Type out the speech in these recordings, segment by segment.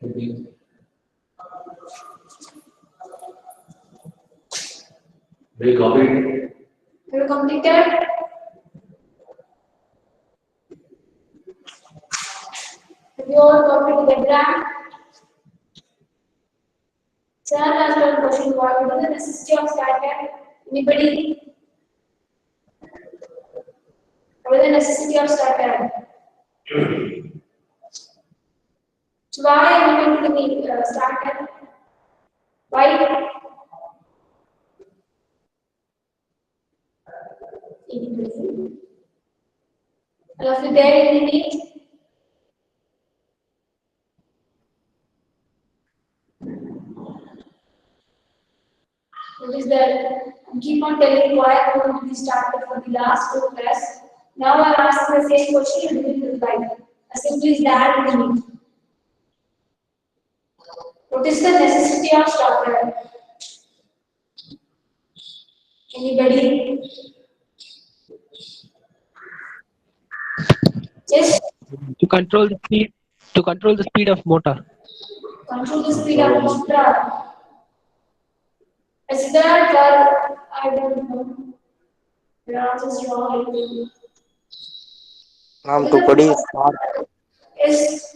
Have you completed? Have you all copied the diagram? Sir, last one question. What is the necessity of starter? Anybody? What is the necessity of starter? So why are we going to the starter? Why? Anybody? All of you there in the meet? What is that? I keep on telling why I'm going to be started for the last two class. Now I'm asking the same question and doing it right. As simply as that in the meet. What is the necessity of starter? Anybody? Yes? To control the speed of motor. Control the speed of motor. Is that I don't know. Your answer is wrong. To produce Yes.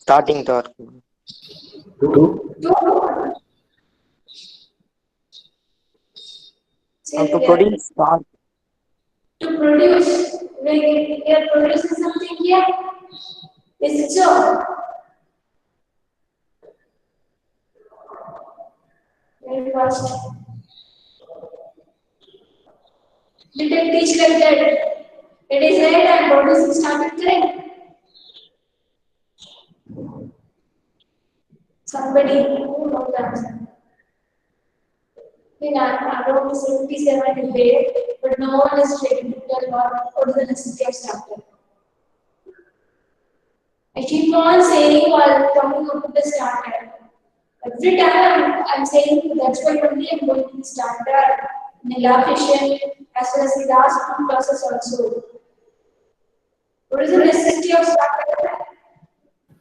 starting torque. To produce torque. To produce. When you are producing something here, is it so? Very fast. Did they teach like that? It is red and producing started correct. Somebody who knows the answer. In around 77 debate, but no one is ready to tell what is the necessity of starter. I keep on saying while talking about the starter. Every time I'm saying that's why only I'm going to the starter, in the lab session, as well as the last two classes also. What is the necessity of starter?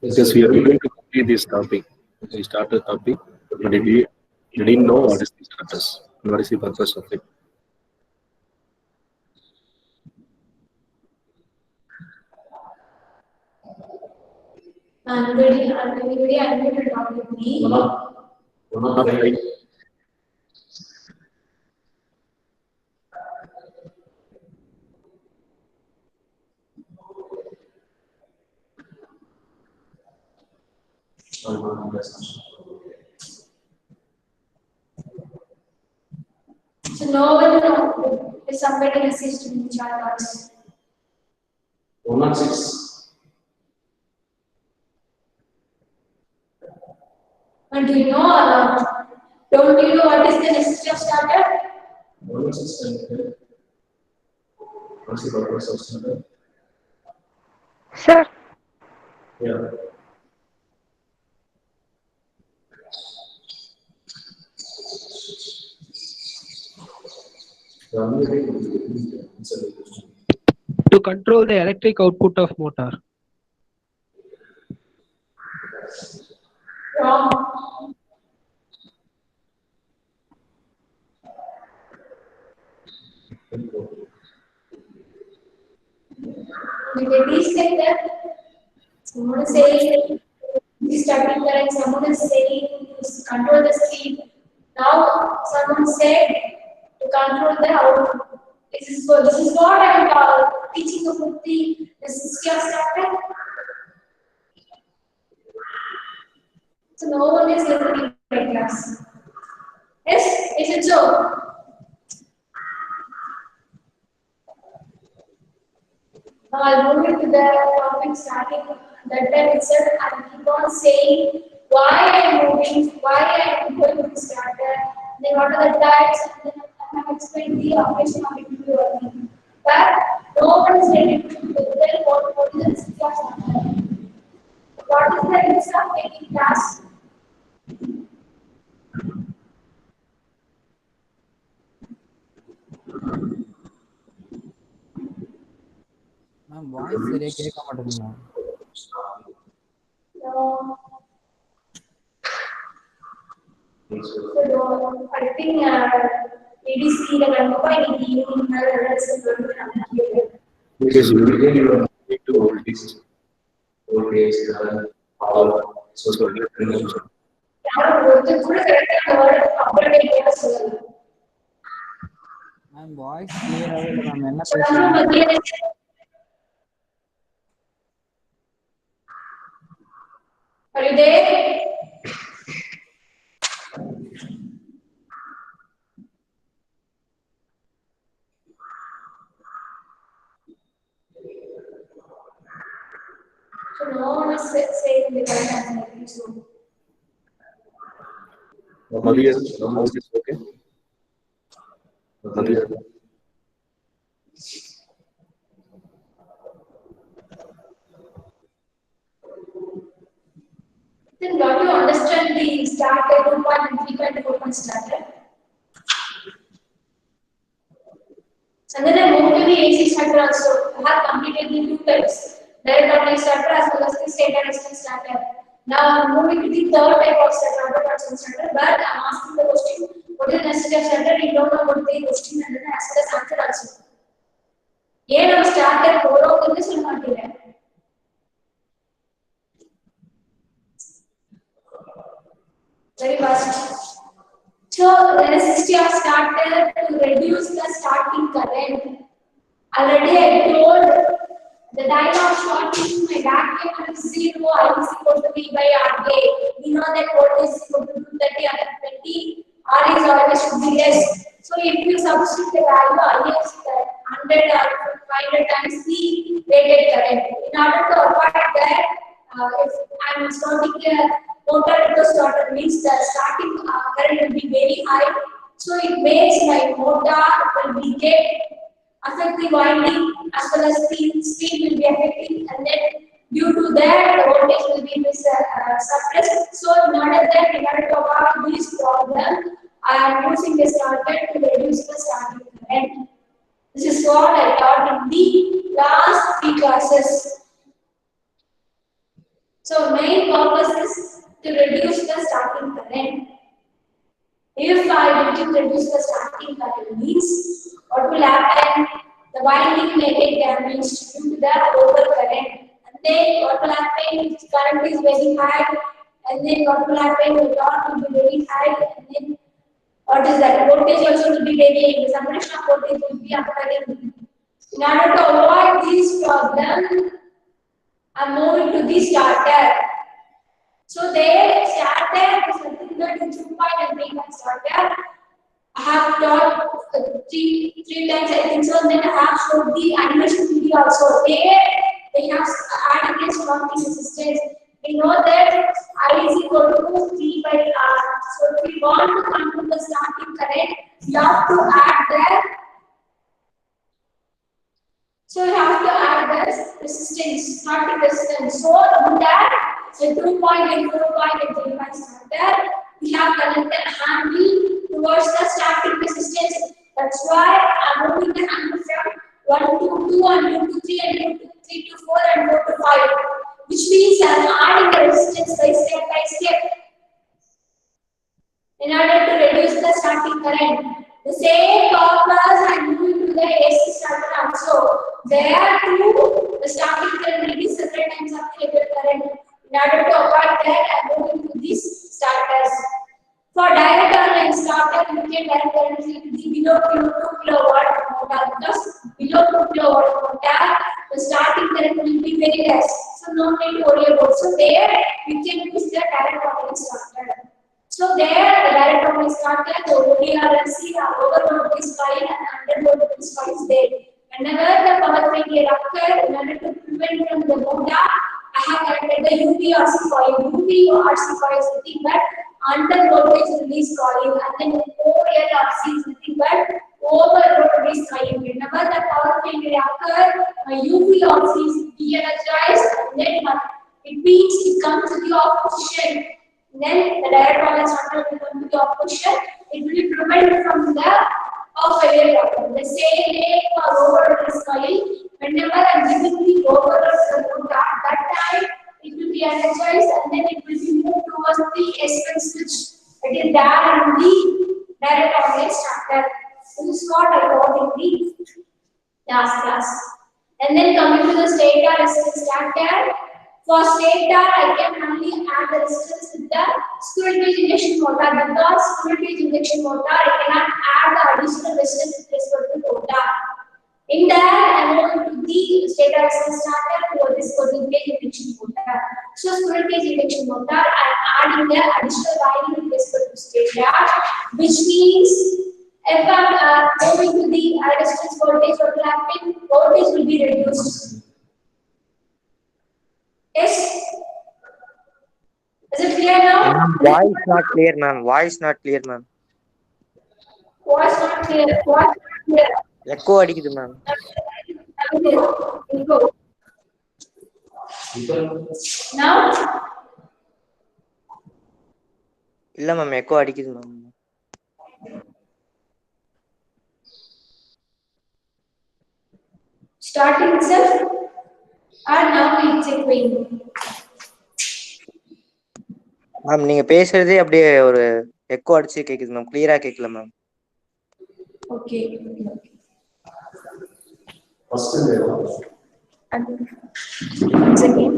Because we are going to complete this topic. We started the topic, but we didn't know what is the status and what is the purpose of it. Anybody unmuted talk with me? One of the So no one knows if somebody messaged in the chat box. 116. And do you know or not? Don't you know what is the necessity of starter? 116. What's the purpose of starter? Sir, Yeah. To control the electric output of motor. Wrong. Did they teach like that? Someone is saying this starting current, someone is saying to control the speed. Now someone said to control the output. This is what I am teaching about the necessity of starter. So no one is listening to my class. Yes, is it so? Now I'll move into the topic starting that time itself and keep on saying why I am moving, why I am going to the starter, then what are the types, and then I have explained the operation of it to you. But no one is ready to tell what is the necessity of starter. What is the use of taking class? Ma'am voice சரியா கேட்க மாட்டேங்குது ma'am. No. So, I think ADC the combined evening Because you really need to voltage, current, power, so electric. Ma'am voice கிளியராகவே இல்லை ma'am என்ன பேசுறீங்க Are you there? So no one is saying the right answer. I think so. Madhya, how is it okay? Madhya. Then got to understand the starter 2.3 and 3.4 starter. And then I moved to the AC starter also. I have completed the two types. Direct online starter as well as the state and extend starter. Now I'm moving to the third type of starter, auto transform starter, but I'm asking the question, what is the necessity of starter? We don't know what the question and then as well as answer also. Yeah, now starter 4 of this will not be there. Very fast. So the necessity of starter to reduce the starting current. Already I told the dialogue shorting my vacuum is 0, I is equal to V by RK. We know that voltage is equal to 230 or 20, R is always should be less. So if you substitute the value I is 100 or 500 times the rated current. In order to avoid that, if I am starting a motor to starter means the starting current will be very high. So it makes my motor will be affect the winding as well as the speed will be affected, and then due to that the voltage will be suppressed. So in order to avoid this problem, I am using the starter to reduce the starting current. This is what I taught in the last 3 classes. So main purpose is to reduce the starting current. If I need to reduce the starting current means what will happen? The winding may get damaged due to the overcurrent. And then what will happen if the current is very high? And then what will happen? The torque will be very high. And then what is that? Voltage also will be varying. The separation of voltage will be occurring. In order to avoid this problem, I am moving to the starter. So there, starter is nothing but 2.3 starter. I have taught three times I think so. And then I have showed the animation video also. There they have added this starting resistance. We know that I is equal to 3 by R. So if we want to control the starting current, we have to add that. So we have to add the resistance, starting resistance. So in that, so 2.8, 4.8 starter, we have connected handle towards the starting resistance. That's why I'm moving the handle from 1 to 2 and 2 to 3 and 2 to 3 to 4 and 4 to 5. Which means I'm adding the resistance by step. In order to reduce the starting current. The same purpose I'm moving to the AC starter also. There too, the starting current will be separate times of the rated current. In order to avoid that, I'm moving to these starters. For direct online starter, you can direct current will be below 2 kilowatt motor, because below 2 kilowatt motor, the starting current will be very less. So no need to worry about. So there, we can use the direct online starter. So there, the direct online starter, the ODRLC are overload this coil and underload this coil is there. Whenever the power failure occurs, in order to prevent from the motor, I have connected the UVRC coil. UVRC coil is nothing but under voltage release coil, and then OLRC is nothing but overload release coil. Whenever the power failure occurs, my UVRC is de-energized, and then it means it comes to the off position. Then the direct online starter will come to the off position. It will prevent from the off failure problem. The same way for overload release coil. Whenever I am giving the overload to the motor, at that time it will be energized and then it will be moved towards the S1 switch. It is there in the direct audience starter. This is what I got in the last class. And then coming to the stator resistance starter. For stator, I can only add the resistance with the squirrel cage injection motor because squirrel cage injection motor I cannot add the additional resistance with respect to rotor. In there, I am going to the stator resistance starter for this squirrel cage injection motor. So squirrel cage injection motor, I am adding the additional winding with respect to stator, which means if I am going to the resistance voltage, what will happen? Voltage will be reduced. Yes. Is it clear now? Voice not clear, ma'am. Voice not clear, ma'am. Voice not clear. Voice not clear. Echo அடிக்குது, ma'am. Now? இல்ல ma'am, echo அடிக்குது, ma'am. Starting itself? And now it's echoing. Ma'am நீங்க பேசுறதே அப்படியே ஒரு echo அடிச்சு கேக்குது ma'am. கிளியரா கேட்கல ma'am. Okay. First layer. And once again.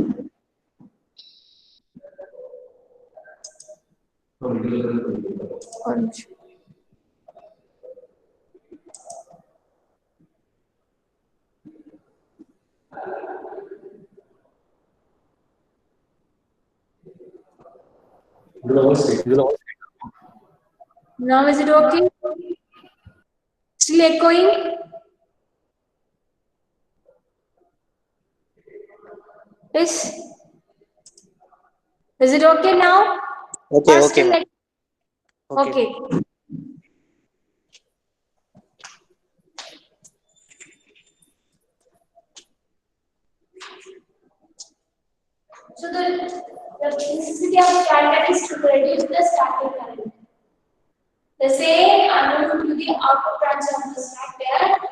Orange. Now is it okay? Still echoing? Yes. Is it okay now? Okay, Or okay, still ma'am. Okay. So the necessity of starter is to reduce the starting current. The same I'm going to do the output branch of the starter.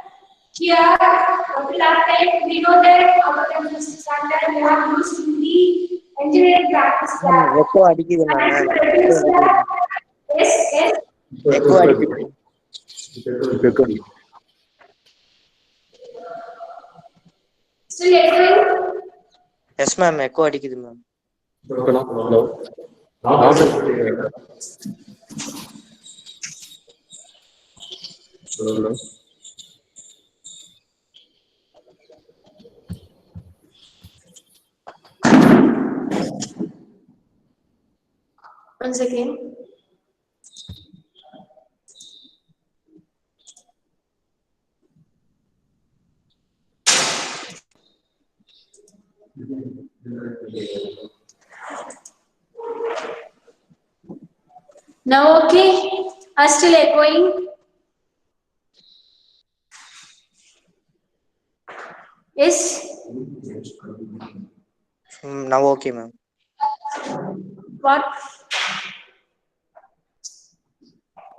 Here, what will happen? We know that output branch of the starter we have used in the engineering practice lab. Echo அடிக்குது And ma'am. to reduce that, yes. Echo அடிக்குது. Still echoing? Yes ma'am, echo அடிக்குது ma'am. Hello. Once again. Now okay, are still echoing? Yes? Now okay, ma'am. What?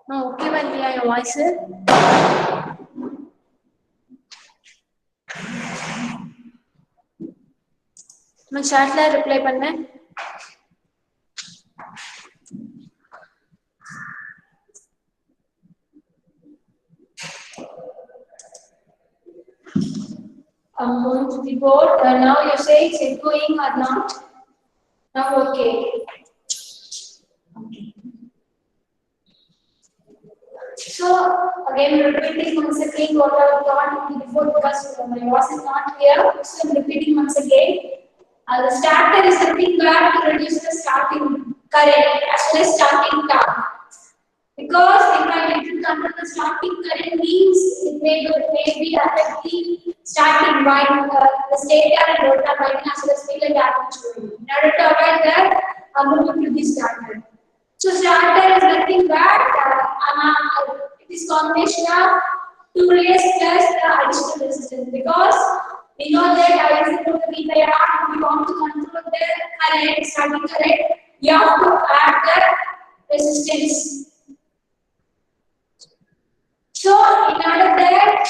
No, okay, when we are your voice. मैं chat ला reply பண்ண I'm going to the board. Now you say it's echoing or not? Now okay. So again repeating once again what I thought before because my voice is not clear. So I'm repeating once again. The starter is nothing but to reduce the starting current as well as starting torque. Because if I need to control the starting current means it may be affecting starting winding, the stator and rotor winding as well as field and armature winding. In order to avoid that, I'm going to the starter. So starter is nothing but it is combination of two relays plus the additional resistance because we know that I is equal to V by R. If we want to control the current, starting current, you have to add the resistance. So in order that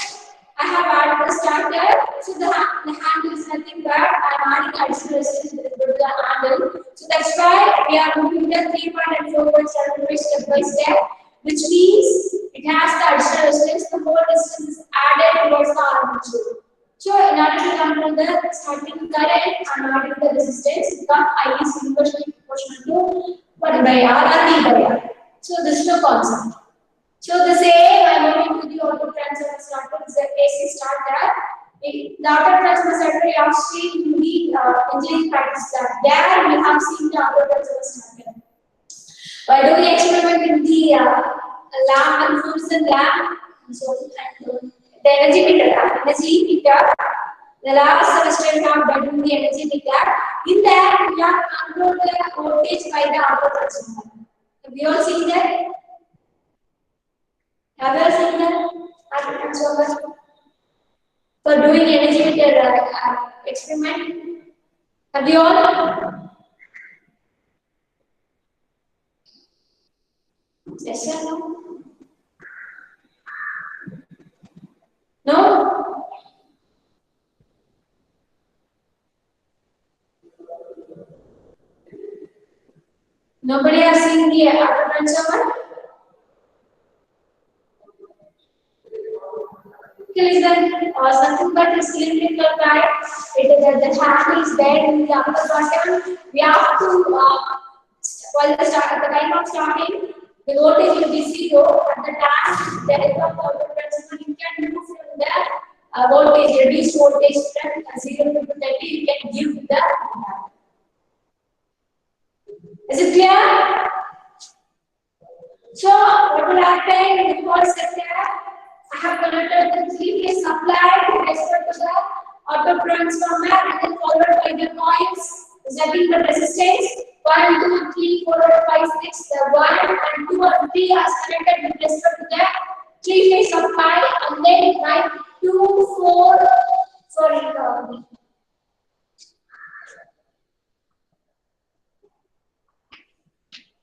I have added the starter. So the handle is nothing but I am adding additional resistance to the handle. So that's why we are moving the 3-point and 4-point circuit step by step, which means it has the additional resistance. The whole resistance is added towards the armature. So in order to control the starting current and order the resistance, the I is inversely proportional to 1 by R or V by R. So this is the concept. So the same I am moving to the auto transformer starter is the AC starter. The auto transformer starter you have seen in the engineering practice lab. There we have seen the auto transformer starter. By doing experiment in the lab and Fulson lab, so the energy meter, the last semester we have done the energy meter. In there we have controlled the voltage by the auto transformer. Have you all seen that? Have you all seen that? Auto transformer for doing energy meter experiment. Have you all? Yes or no? No? Nobody has seen the auto transformer? Listen, something but is cylindrical type. The hand is there in the upper button. We have to, while the time of starting, the voltage will be 0. At the time, the help of the auto transformer, you can move from the voltage, reduced voltage from 0 to 30, you can give the. Is it clear? So, what will happen in the first step there? I have connected the 3-phase supply with respect to the auto transformer and then followed by the coils representing the resistance 1, 2, 3, 4, 5, 6. The 1 and 2 and 3 are connected with respect to the 3-phase supply and then by 2, 4, sorry.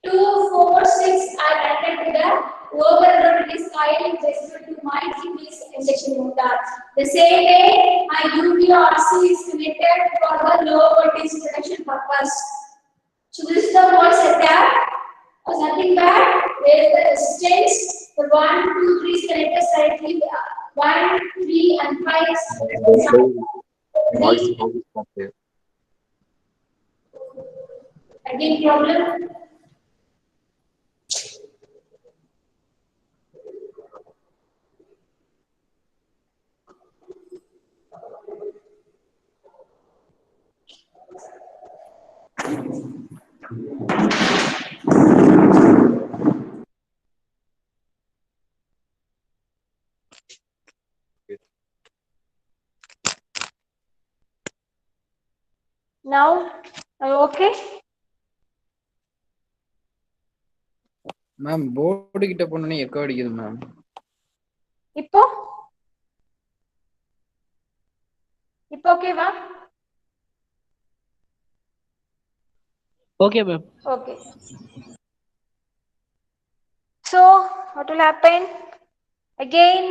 2, 4, 6 are connected to the overload release coil with respect to my 3-phase injection motor. The same way, my UVRC is connected for the low voltage production purpose. So this is the whole setup. Nothing bad. There is the resistance. The 1, 2, 3 is connected directly. 1, 3, and 5 is again problem. Now, okay? Ma'am board கிட்ட போனோனே echo அடிக்குது ma'am. இப்போ ஓகேவா? Okay, ma'am. Okay. So, what will happen? Again,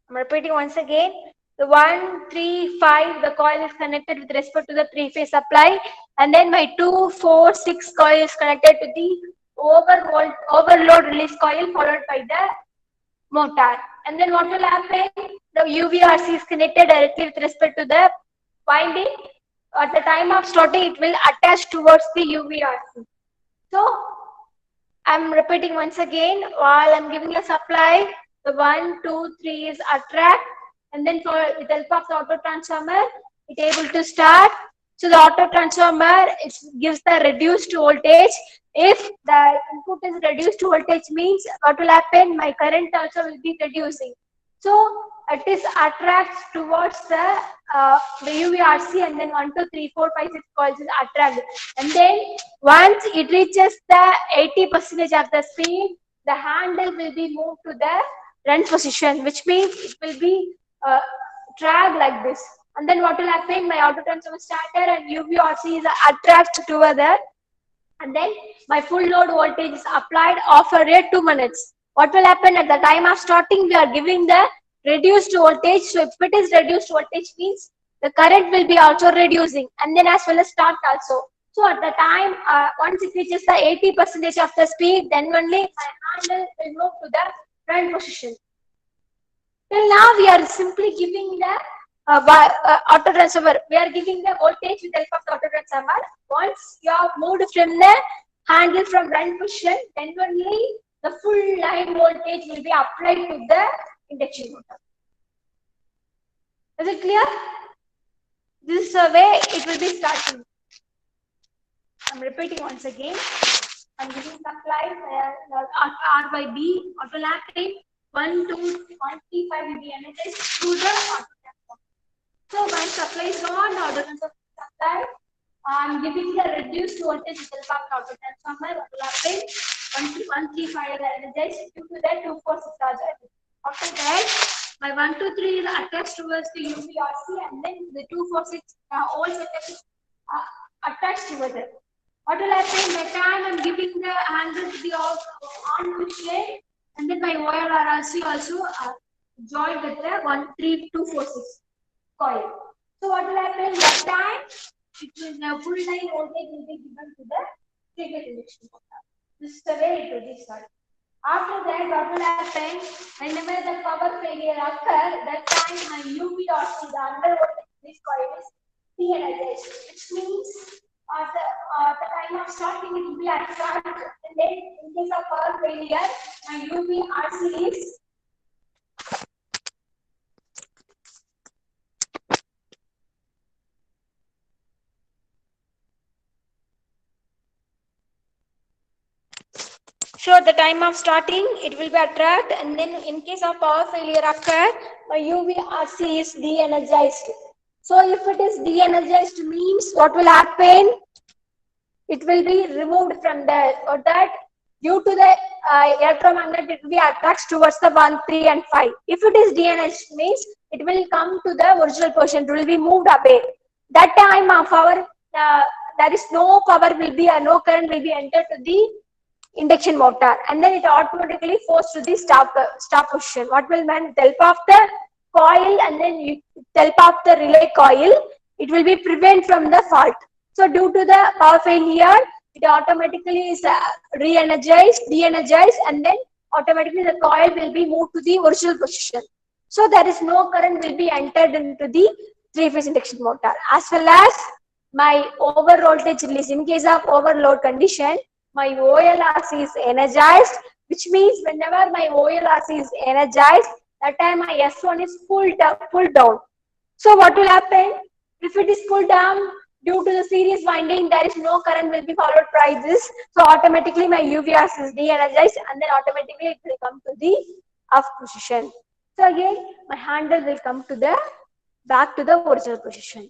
I'm repeating once again. The 1, 3, 5, the coil is connected with respect to the 3-phase supply, and then my 2, 4, 6 coil is connected to the overload release coil followed by the motor. And then what will happen? The UVRC is connected directly with respect to the winding. At the time of starting, it will attach towards the UVRC. So, I'm repeating once again, while I'm giving a supply, the 1, 2, 3 is attract, and then with the help of the auto transformer, it able to start. So the auto transformer gives the reduced voltage. If the input is reduced voltage, means what will happen? My current also will be reducing. So it is attracts towards the UVRC, and then 1, 2, 3, 4, 5, 6 coils is attract. And then once it reaches the 80% of the speed, the handle will be moved to the run position, which means it will be drag like this. And then what will happen? My auto transformer starter and UVRC is attracted together, and then my full load voltage is applied after 2 minutes. What will happen at the time of starting? We are giving the reduced voltage. So if it is reduced voltage, means the current will be also reducing, and then as well as start also. So at the time, once it reaches the 80% of the speed, then only my handle will move to the front position. Till now, we are simply giving the auto transformer. We are giving the voltage with the help of the auto transformer. Once you have moved from the handle from front position, then only the full line voltage will be applied to the induction motor. Is it clear? This is the way it will be starting. I'm repeating once again. I'm giving supply R by B auto lapping 1, 2, 1, 3, 5 will be energized through the auto transformer. So when supply is on, the auto transformer supply, I'm giving the reduced voltage with the help of auto transformer auto lapping 1, 3, 5 are energized. Due to that, 2, 4, 6 are there. After that, my 1, 2, 3 is attached towards the UVRC, and then the 2, 4, 6 all setup attached towards it. Auto lapping, my time I'm giving the handle to the on position, and then my wire RRC also joined with the 1, 3, 2, 4, 6 coil. So auto lapping, that time it will the full line voltage will be given to the three-phase induction motor. This is the way it will be started. After that, auto lapping, whenever the power failure occurs, that time my UVRC, the under voltage this coil is de-energized, which means at the time of starting it will be at start, and then in case of power failure, my UVRC is so at the time of starting it will be attract, and then in case of power failure occur, my UVRC is de-energized. So if it is de-energized means what will happen? It will be removed from there, or that due to the electromagnet it will be attracts towards the 1, 3 and 5. If it is de-energized means it will come to the original position, it will be moved away. That time of our there is no power will be no current will be entered to the induction motor, and then it automatically forced to the stop position. What will mean? With the help of the coil, and then with the help of the relay coil, it will be prevent from the fault. So due to the power failure, it automatically is re-energized, de-energized, and then automatically the coil will be moved to the original position. So there is no current will be entered into the three-phase induction motor. As well as my over voltage release, in case of overload condition, my OLRC is energized, which means whenever my OLRC is energized, that time my S1 is pulled down. So what will happen? If it is pulled down, due to the series winding, there is no current will be followed by this. So automatically my UVRC is de-energized, and then automatically it will come to the off position. So again, my handle will come to the back to the original position.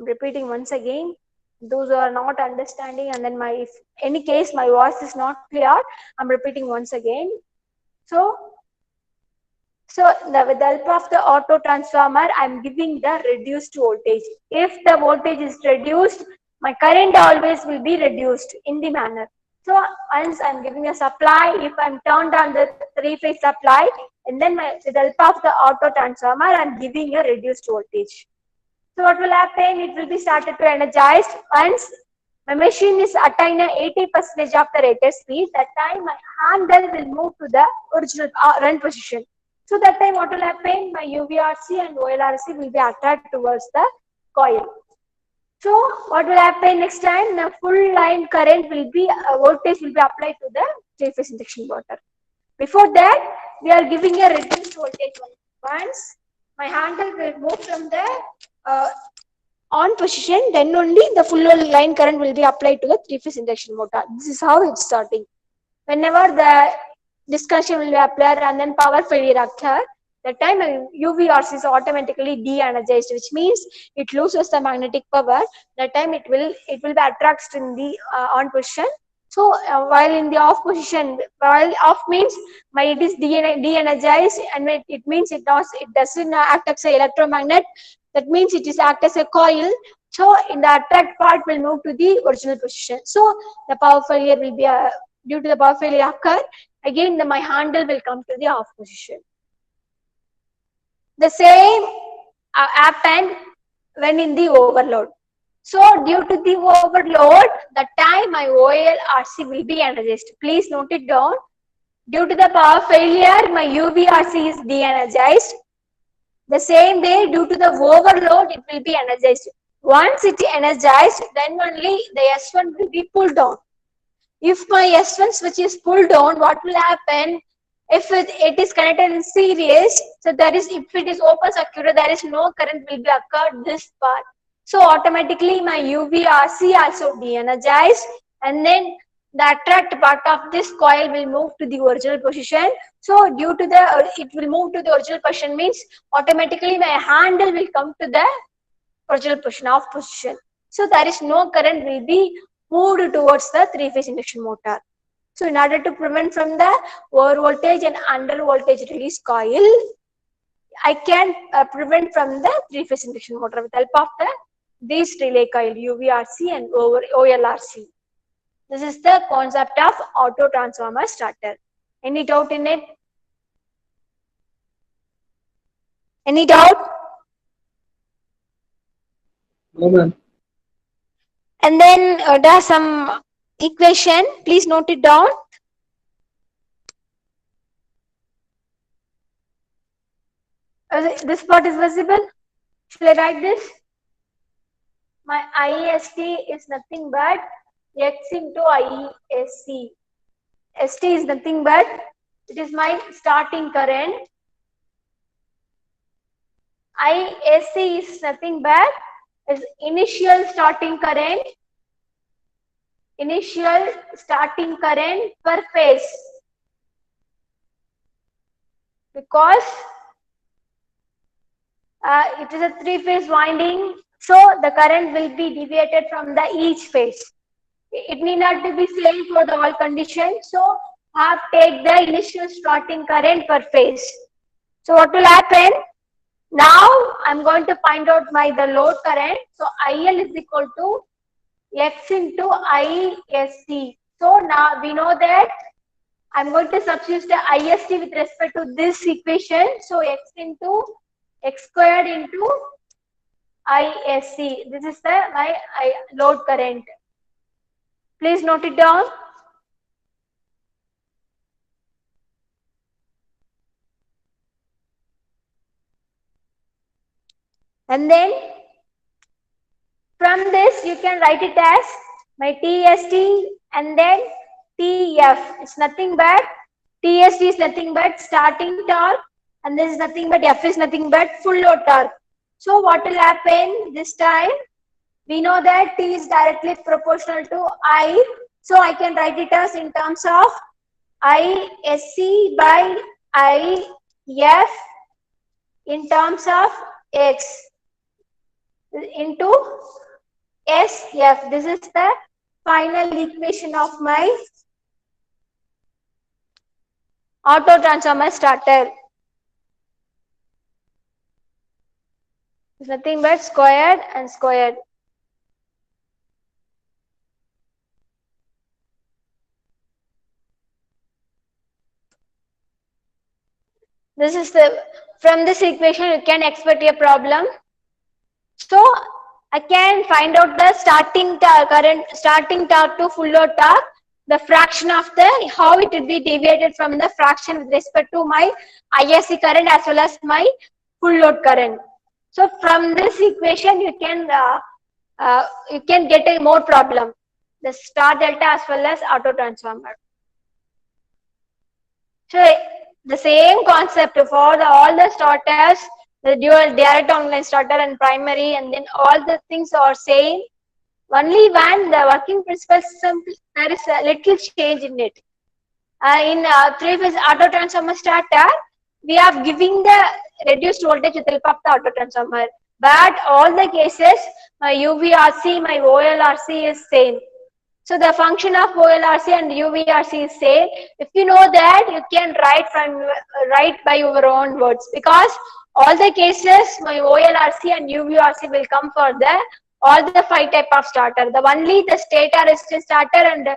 I'm repeating once again. Those who are not understanding, and then if any case my voice is not clear, I'm repeating once again. So with the help of the auto transformer, I'm giving the reduced voltage. If the voltage is reduced, my current always will be reduced in the manner. So once I'm giving a supply, if I'm turned on the three-phase supply, and then with the help of the auto transformer, I'm giving a reduced voltage. So what will happen? It will be started to energize. Once my machine is attained 80% of the rated speed, that time my handle will move to the original run position. So that time what will happen? My UVRC and OLRC will be attracted towards the coil. So what will happen next time? The full line current will be, voltage will be applied to the three-phase induction motor. Before that, we are giving a reduced voltage. Once my handle will move from the on position, then only the full line current will be applied to the three-phase induction motor. This is how it's starting. Whenever the disconnection will be applied and then power failure occur, that time UVRC is automatically de-energized, which means it loses the magnetic power. That time it will be attracted in the on position. So while in the off position, while off means it is de-energized, and it means it doesn't act as an electromagnet. That means it is act as a coil. So in the attract part will move to the original position. So the power failure will be due to the power failure occur. Again, my handle will come to the off position. The same happened when in the overload. So due to the overload, the time my OLRC will be energized. Please note it down. Due to the power failure, my UVRC is de-energized. The same way, due to the overload, it will be energized. Once it is energized, then only the S1 will be pulled down. If my S1 switch is pulled down, what will happen? If it is connected in series, so there is, if it is open circuit, there is no current will be occurred this part. So automatically my UVRC also de-energized, and then the attract part of this coil will move to the original position. So due to the, it will move to the original position means automatically my handle will come to the original position, off position. So there is no current will be moved towards the three-phase induction motor. So in order to prevent from the over voltage and under voltage release coil, I can prevent from the three-phase induction motor with help of these relay coil UVRC and OLRC. This is the concept of auto transformer starter. Any doubt in it? Any doubt? No, ma'am. And then there's some equation. Please note it down. This part is visible. Shall I write this? My IST is nothing but X into ISC. ST is nothing but, it is my starting current. ISC is nothing but is initial starting current. Initial starting current per phase. Because it is a three-phase winding, so the current will be deviated from the each phase. It need not to be same for the all conditions. So have take the initial starting current per phase. So what will happen? Now I'm going to find out the load current. So IL is equal to X into ISC. So now we know that I'm going to substitute the IST with respect to this equation. So X into X squared into ISC. This is the my load current. Please note it down. And then from this you can write it as my TST and then TF. It's nothing but TST is nothing but starting torque, and this is nothing but F is nothing but full load torque. So what will happen this time? We know that T is directly proportional to I. So I can write it as in terms of ISC by IF in terms of X into SF. This is the final equation of my auto transformer starter. It's nothing but squared and squared. This is the, from this equation you can expect a problem. So I can find out the starting current, starting torque to full load torque, the fraction of the, how it will be deviated from the fraction with respect to my ISC current as well as my full load current. So from this equation you can get a more problem, the star delta as well as auto transformer. So the same concept for all the starters, the dual direct online starter and primary, and then all the things are same. Only when the working principle simply there is a little change in it. In three-phase auto transformer starter, we are giving the reduced voltage with help of the auto transformer. But all the cases, my UVRC, my OLRC is same. So the function of OLRC and UVRC is same. If you know that, you can write by your own words, because all the cases my OLRC and UVRC will come for the all the 5 type of starter. The only the stator resistance starter and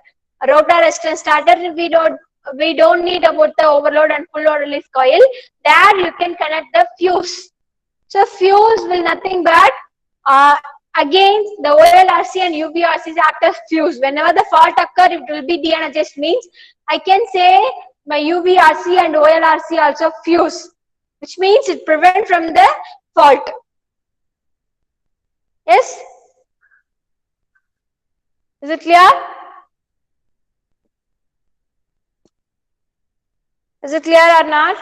rotor resistance starter we don't need about the overload and full load release coil. There you can connect the fuse. So fuse will nothing but I Again, the OLRC and UBRCs act as fuse. Whenever the fault occurs, it will be de-energized. Means I can say my UBRC and OLRC also fuse, which means it prevents from the fault. Yes? Is it clear? Is it clear or not?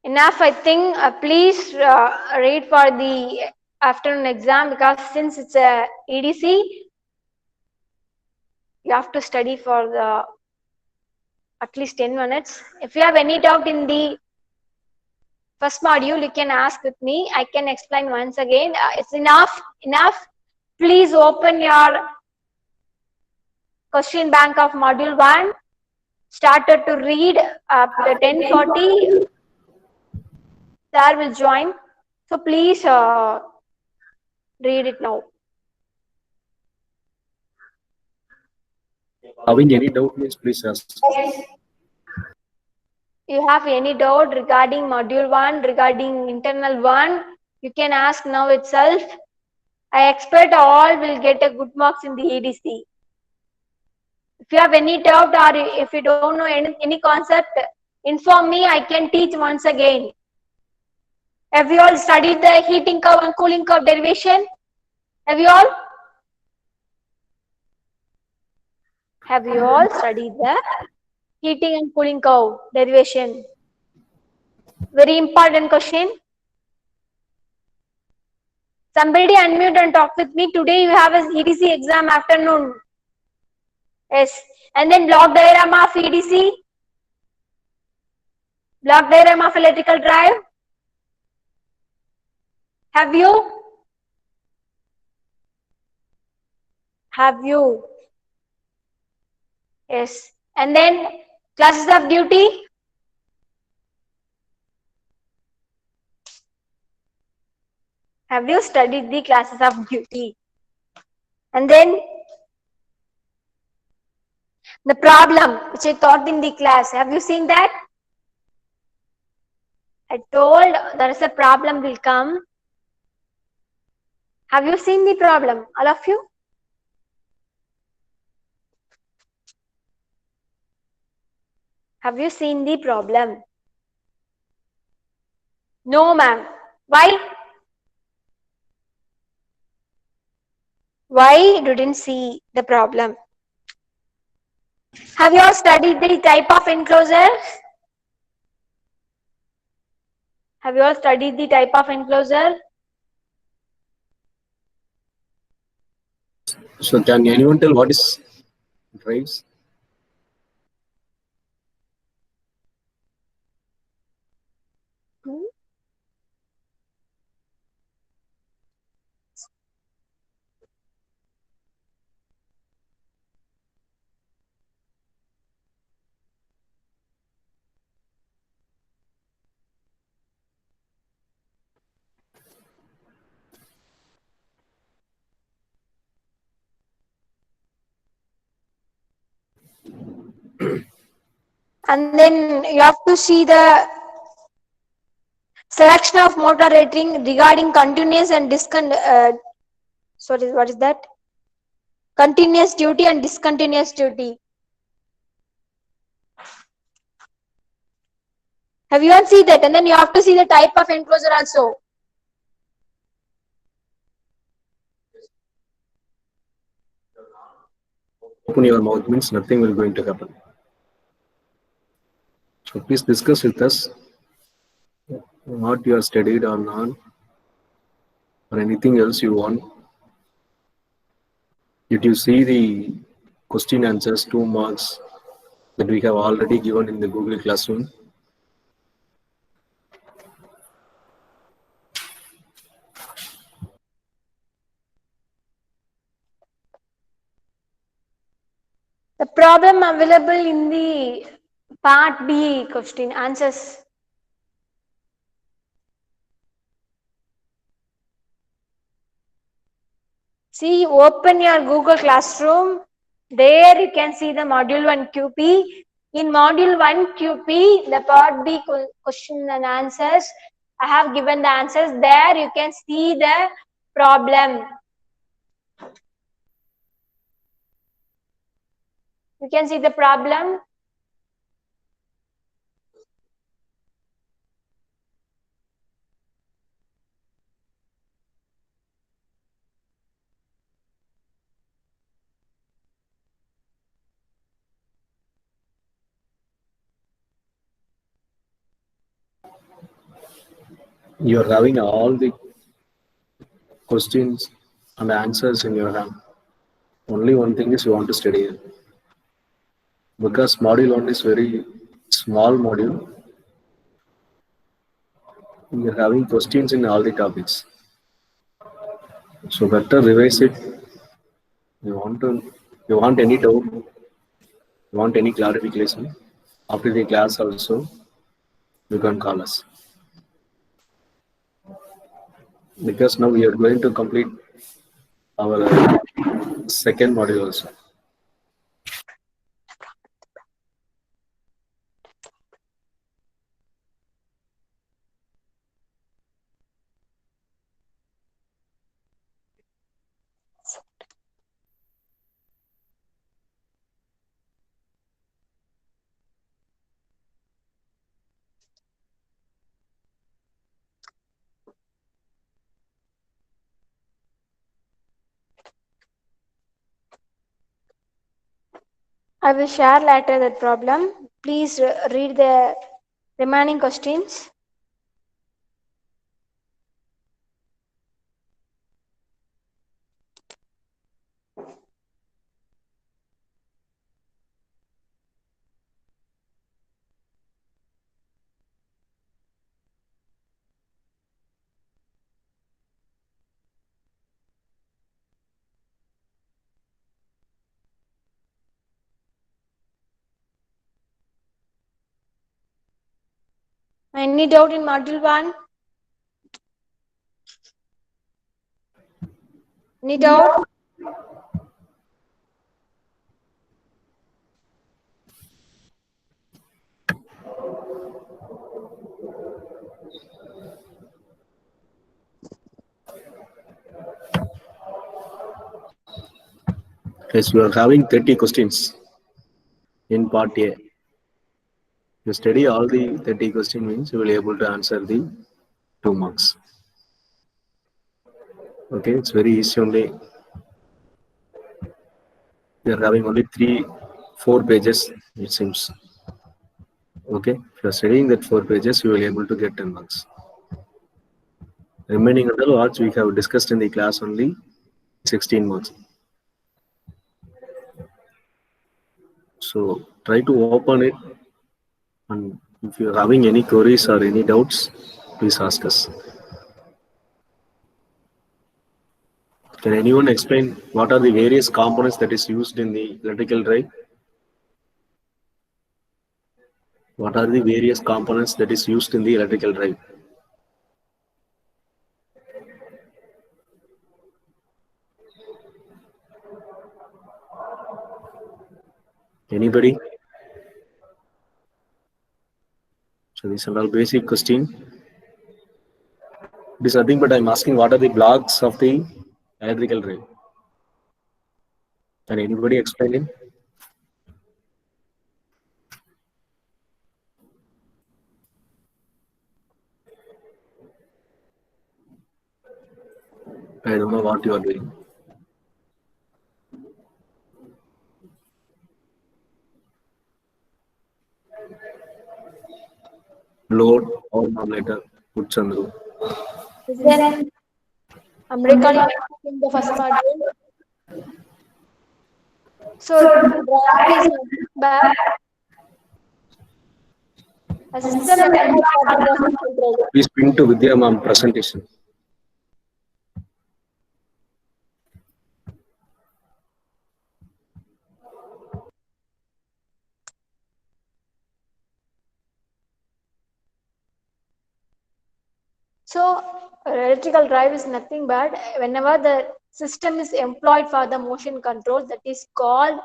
Enough, I think. Please read for the afternoon exam, because since it's a EDC, you have to study for the at least 10 minutes. If you have any doubt in the first module, you can ask with me. I can explain once again. It's enough. Please open your question bank of module 1. Started to read up to 10:40. Sir will join. So please read it now. Having any doubt means please ask. You have any doubt regarding module 1, regarding internal 1, you can ask now itself. I expect all will get a good marks in the EDC. If you have any doubt or if you don't know any concept, inform me, I can teach once again. Have you all studied the heating curve and cooling curve derivation? Have you all? Have you all studied the heating and cooling curve derivation? Very important question. Somebody unmute and talk with me. Today you have a EDC exam afternoon. Yes. And then block diagram of EDC. Block diagram of electrical drive. Have you? Have you? Yes. And then classes of duty. Have you studied the classes of duty? And then the problem which I taught in the class. Have you seen that? I told there is a problem will come. Have you seen the problem, all of you? Have you seen the problem? No, ma'am. Why? Why didn't see the problem? Have you all studied the type of enclosure? Have you all studied the type of enclosure? So can anyone tell what is drives? And then you have to see the selection of motor rating regarding continuous and sorry, what is that? Continuous duty and discontinuous duty. Have you all seen that? And then you have to see the type of enclosure also. Open your mouth means nothing will going to happen. So please discuss with us what you have studied or not, or anything else you want. Did you see the question answers 2 marks that we have already given in the Google Classroom? The problem available in the part B question answers. See, open your Google Classroom. There you can see the module 1 QP. In module 1 QP, the part B question and answers, I have given the answers there. You can see the problem. You can see the problem. You're having all the questions and answers in your hand. Only one thing is you want to study it. Because module 1 is very small module. You're having questions in all the topics. So better revise it. You want any doubt, you want any clarification, after the class also, you can call us. Because now we are going to complete our second module also. I will share later that problem. Please read the remaining questions. Any doubt in module 1? Any doubt? Yes, you are having 30 questions in part A. You study all the 30 questions means you will be able to answer the 2 marks. Okay, it's very easy only. We are having only 4 pages, it seems. Okay, if you are studying that 4 pages, you will be able to get 10 marks. Remaining other what we have discussed in the class only 16 marks. So try to open it, and if you are having any queries or any doubts, please ask us. Can anyone explain what are the various components that is used in the electrical drive? What are the various components that is used in the electrical drive? Anybody? So these are all basic question. It is nothing but I'm asking what are the blocks of the electrical drive? Can anybody explain it? I don't know what you are doing. Load or modulator, put Chandru. Then I'm recalling in the first module. So drive is nothing but a system element for the motion control. Please pin to Vidya ma'am presentation. So electrical drive is nothing but whenever the system is employed for the motion control, that is called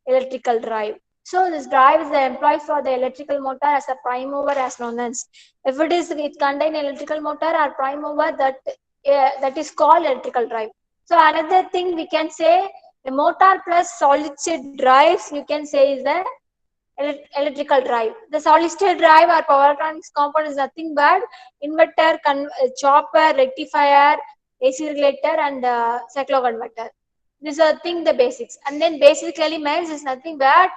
electrical drive. So this drive is employed for the electrical motor as a prime mover as known as. If it contain electrical motor or prime mover, that is called electrical drive. So another thing we can say, the motor plus solid state drives, you can say is the electrical drive. The solid state drive or power electronics component is nothing but inverter, chopper, rectifier, AC regulator, and cycloconverter. These are the basics. And then basic elements is nothing but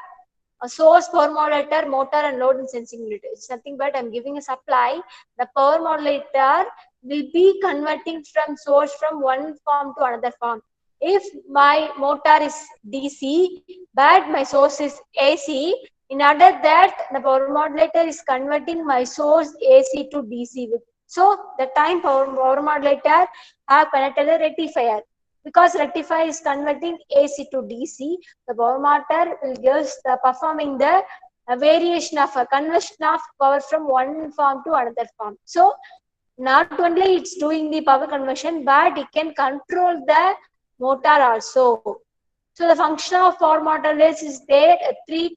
a source, power modulator, motor, and load and sensing unit. It's nothing but I'm giving a supply. The power modulator will be converting from source from one form to another form. If my motor is DC, but my source is AC, in order that the power modulator is converting my source AC to DC. So the time power modulator have connected a rectifier. Because rectifier is converting AC to DC, the power motor will give the performing the variation of a conversion of power from one form to another form. So not only it's doing the power conversion, but it can control the motor also. So the function of power motor is there. Three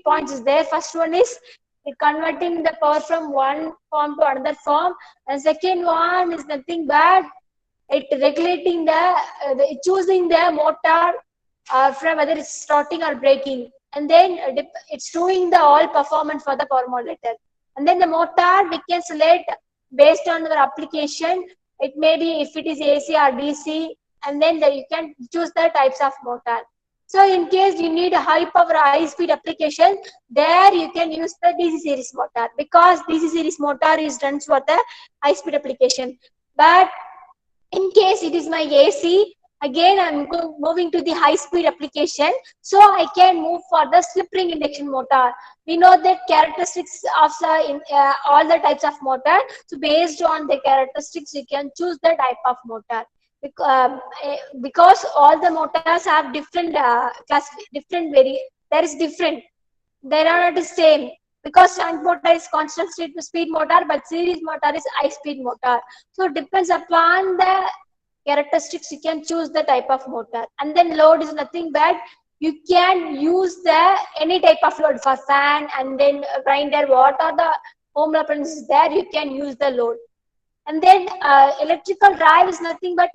points is there. First one is converting the power from one form to another form, and second one is nothing but it regulating choosing the motor from whether it's starting or braking, and then it's doing the all performance for the power modulator. And then the motor we can select based on our application. It may be if it is AC or DC, and then you can choose the types of motor. So in case you need a high power, high speed application, there you can use the DC series motor, because DC series motor is done for the high speed application. But in case it is my AC, again I'm moving to the high speed application, so I can move for the slip ring induction motor. We know that characteristics of all the types of motor. So based on the characteristics, you can choose the type of motor. Because all the motors have different there is different. They are not the same. Because shunt motor is constant speed motor, but series motor is high speed motor. So it depends upon the characteristics, you can choose the type of motor. And then load is nothing but you can use any type of load for fan, and then grinder, what are the home appliances there, you can use the load. And then electrical drive is nothing but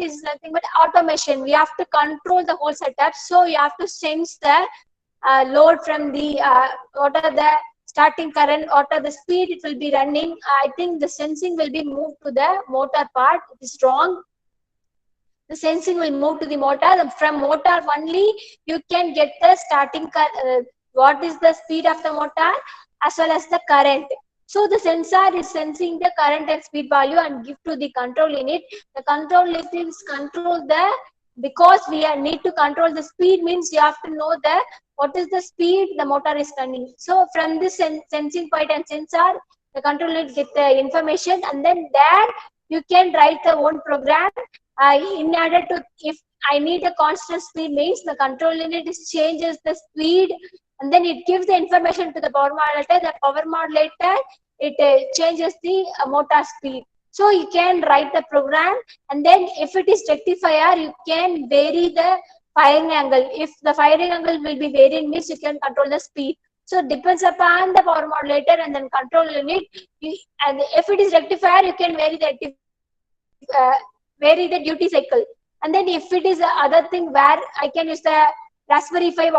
automation. We have to control the whole setup. So you have to sense the load from the what are the starting current, what are the speed it will be running. I think the sensing will be moved to the motor part. It is wrong. The sensing will move to the motor. From motor only you can get the starting what is the speed of the motor as well as the current. So the sensor is sensing the current and speed value and give to the control unit. The control unit is control because we need to control the speed, means you have to know what is the speed the motor is running. So from this sensing point and sensor, the control unit get the information, and then there you can write the own program in order to, if I need a constant speed, means the control unit changes the speed, and then it gives the information to the power modulator. The power modulator, it changes the motor speed. So you can write the program, and then if it is rectifier, you can vary the firing angle. If the firing angle will be varying, means you can control the speed. So it depends upon the power modulator and then control unit. And if it is rectifier, you can vary the duty cycle. And then if it is other thing where I can use the Raspberry 5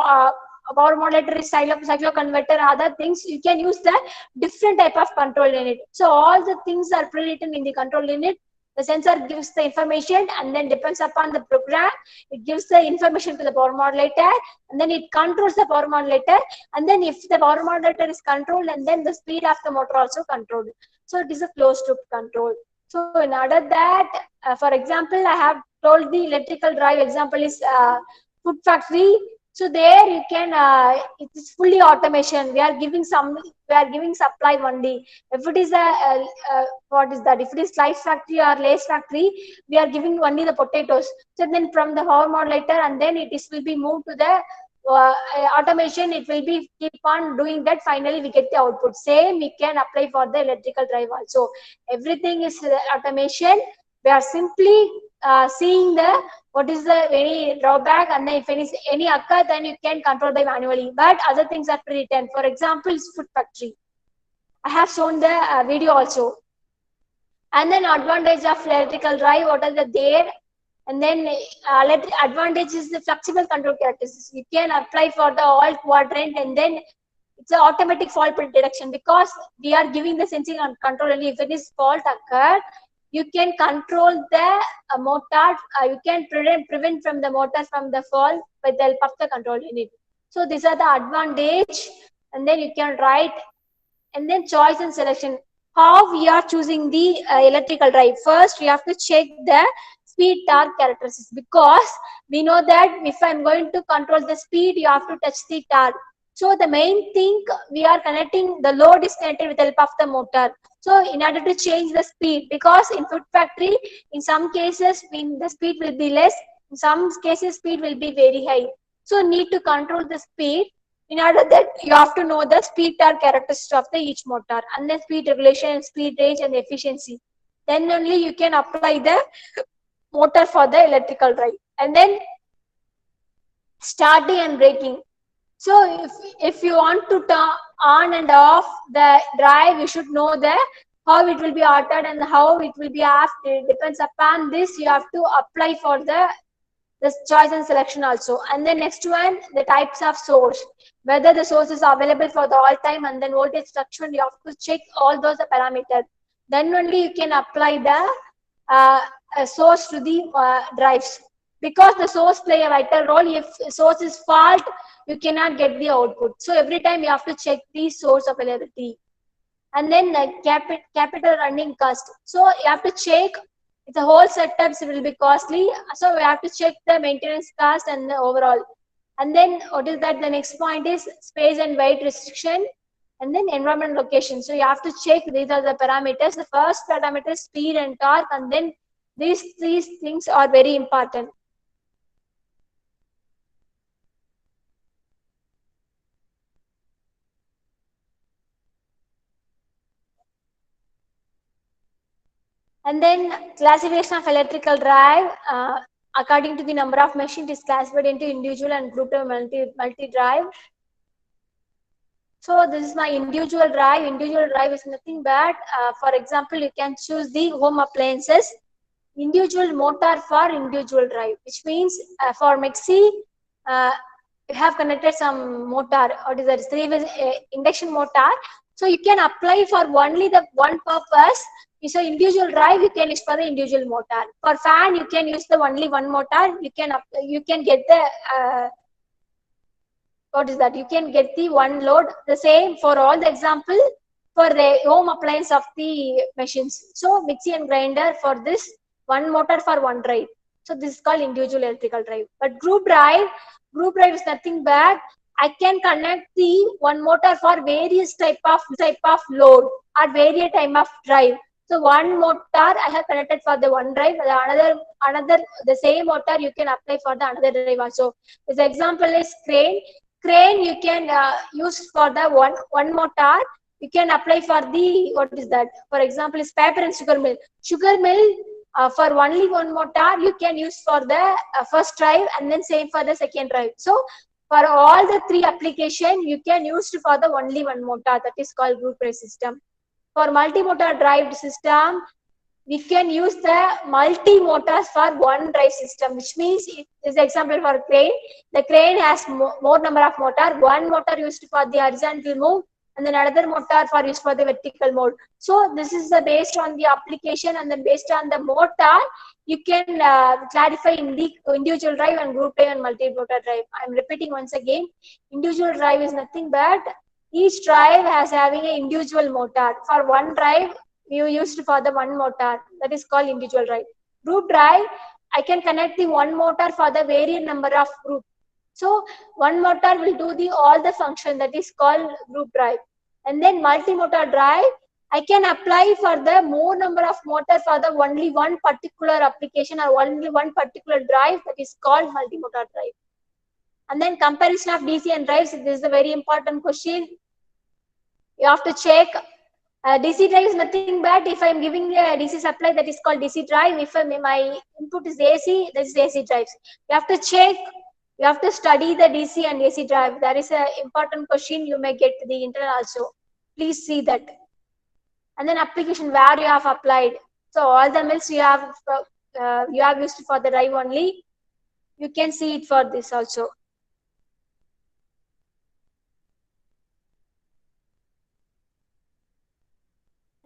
power modulator, cycloconverter, other things, you can use the different type of control unit. So all the things are pre-written in the control unit. The sensor gives the information, and then depends upon the program, it gives the information to the power modulator, and then it controls the power modulator. And then if the power modulator is controlled, and then the speed of the motor also controlled. So it is a closed loop control. So in order that, for example, I have told the electrical drive example is food factory. So there you can, it is fully automation. We are giving supply only. If it is what is that? If it is slice factory or lace factory, we are giving only the potatoes. So then from the power modulator, and then will be moved to the automation. It will be keep on doing that. Finally, we get the output. Same we can apply for the electrical drive also. Everything is automation. We are simply seeing the what is the any drawback, and then if any occur, then you can control by manually. But other things are pre-written. For example, is food factory. I have shown the video also. And then advantage of electrical drive, what are the there? And then advantage is the flexible control characteristics. You can apply for the all quadrant, and then it's an automatic fault detection, because we are giving the sensing and control only. If it is fault occurred, you can control the motor. You can prevent from the motor from the fault with the help of the control unit. So these are the advantage. And then you can write. And then choice and selection. How we are choosing the electrical drive? First, we have to check the speed torque characteristics, because we know that if I'm going to control the speed, you have to touch the torque. So the main thing, we are connecting, the load is connected with the help of the motor. So in order to change the speed, because in food factory, in some cases, the speed will be less, in some cases, speed will be very high. So need to control the speed. In order that, you have to know the speed torque characteristics of the each motor, and then speed regulation, speed range, and efficiency. Then only you can apply the motor for the electrical drive. And then starting and braking. So if you want to turn on and off the drive, you should know the how it will be altered and how it will be off. It depends upon this. You have to apply for the choice and selection also. And then next one, the types of source, whether the source is available for the all time, and then voltage structure, you have to check all those parameters. Then only you can apply the source to the drives, because the source play a vital role. If source is fault, you cannot get the output. So every time you have to check the source availability. And then capital running cost. So you have to check. The whole setups will be costly, so we have to check the maintenance cost and the overall. And then what is that? The next point is space and weight restriction, and then environment location. So you have to check, these are the parameters. The first parameter is speed and torque, and then these things are very important. And then classification of electrical drive, according to the number of machines, is classified into individual and group multi-drive. So this is my individual drive. Individual drive is nothing but, for example, you can choose the home appliances, individual motor for individual drive, which means for Mixie, you have connected some motor, or is that 3-phase induction motor. So you can apply for only the one purpose. So individual drive you can use for the individual motor. For fan, you can use the only one motor. You can get the what is that? You can get the one load. The same for all the example for the home appliance of the machines. So mixie and grinder, for this one motor for one drive. So this is called individual electrical drive. But group drive is nothing but I can connect the one motor for various type of load or various type of drive. So one motor I have connected for the one drive, another the same motor you can apply for the another drive also. This example is crane. Crane you can use for the one motor. You can apply for the, what is that? For example, is paper and sugar mill. Sugar mill for only one motor you can use for the first drive, and then same for the second drive. So for all the three application you can use for the only one motor, that is called group drive system. For multi-motor drive system, we can use the multi-motors for one drive system, which means it is example for crane. The crane has more number of motor. One motor used for the horizontal move, and then another motor for used for the vertical mode. So this is based on the application, and then based on the motor, you can clarify in the individual drive and group drive and multi-motor drive. I'm repeating once again. Individual drive is nothing but each drive has having an individual motor. For one drive, you used for the one motor, that is called individual drive. Group drive, I can connect the one motor for the various number of group. So one motor will do all the function, that is called group drive. And then multi-motor drive, I can apply for the more number of motor for the only one particular application or only one particular drive, that is called multi-motor drive. And then comparison of DC and drives, this is a very important question. You have to check DC drive is nothing but if I'm giving a DC supply, that is called DC drive. If my input is AC, that is AC drives. You have to check, you have to study the DC and AC drive. That is an important question you may get the internal also. Please see that. And then application where you have applied. So all the mills you have used for the drive only. You can see it for this also.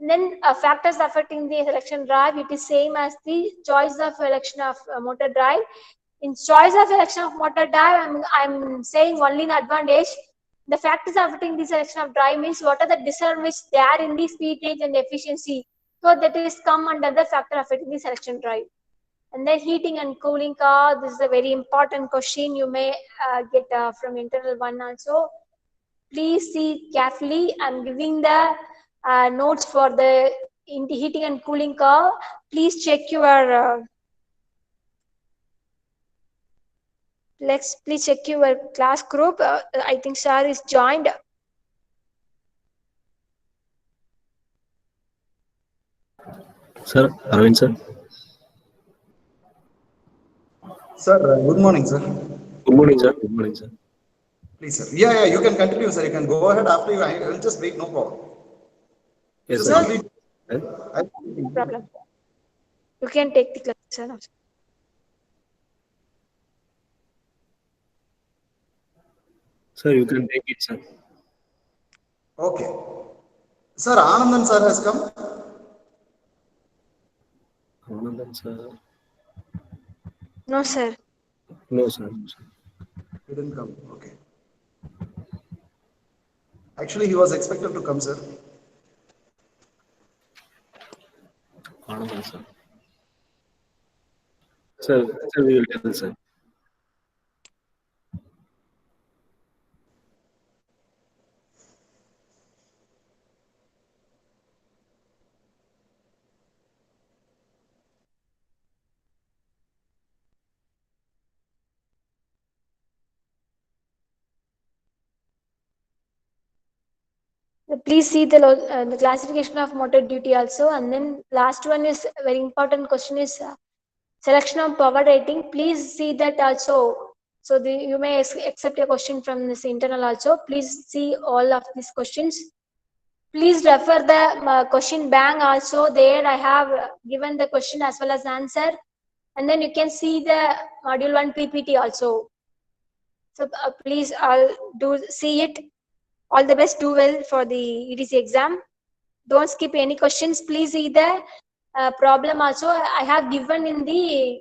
And then factors affecting the selection drive, it is same as the choice of election of motor drive. In choice of election of motor drive, I'm saying only the advantage. The factors affecting the selection of drive means what are the disadvantages there in the speed range and efficiency. So that is come under the factor affecting the selection drive. And then heating and cooling car, this is a very important question you may get from internal one also. Please see carefully. I'm giving the notes for the heating and cooling car. Please check your please check your class group. I think sir is joined. Sir, Arvind sir. Sir, good morning, sir. Good morning, sir. Good morning, sir. Please, sir. Yeah, you can continue, sir. You can go ahead after you. I will just wait, no problem. Yes, So, sir. No problem. You can take the class, sir. Sir, you can take it, sir. Okay. Sir, Anandan sir has come. Anandan sir. No, sir. No, sir. No, sir. He didn't come. Okay. Actually, he was expected to come, sir. Anandan sir. Sir, we will tell, sir. Please see the classification of motor duty also. And then last one is a very important question is selection of power rating. Please see that also. So you may accept a question from this internal also. Please see all of these questions. Please refer the question bank also. There I have given the question as well as answer. And then you can see the module 1 PPT also. So please do see it. All the best, do well for the EDC exam. Don't skip any questions. Please see the problem also. I have given in the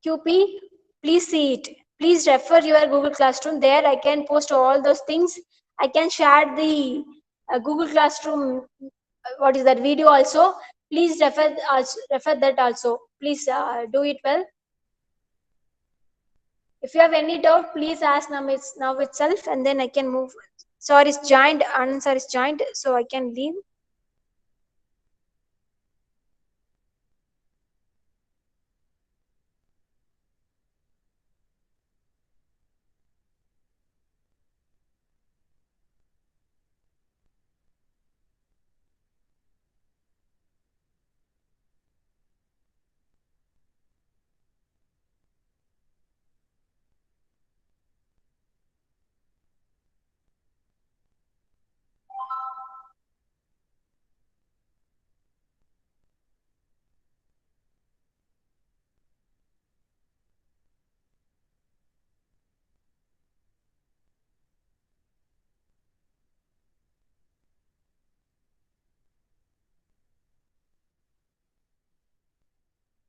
QP. Please see it. Please refer your Google Classroom. There I can post all those things. I can share the Google Classroom, what is that video also. Please refer that also. Please do it well. If you have any doubt, please ask now itself, and then I can move. Sir is joined, Anand sir is joined, so I can leave.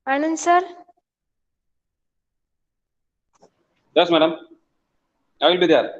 Anand sir. Yes, madam. I will be there.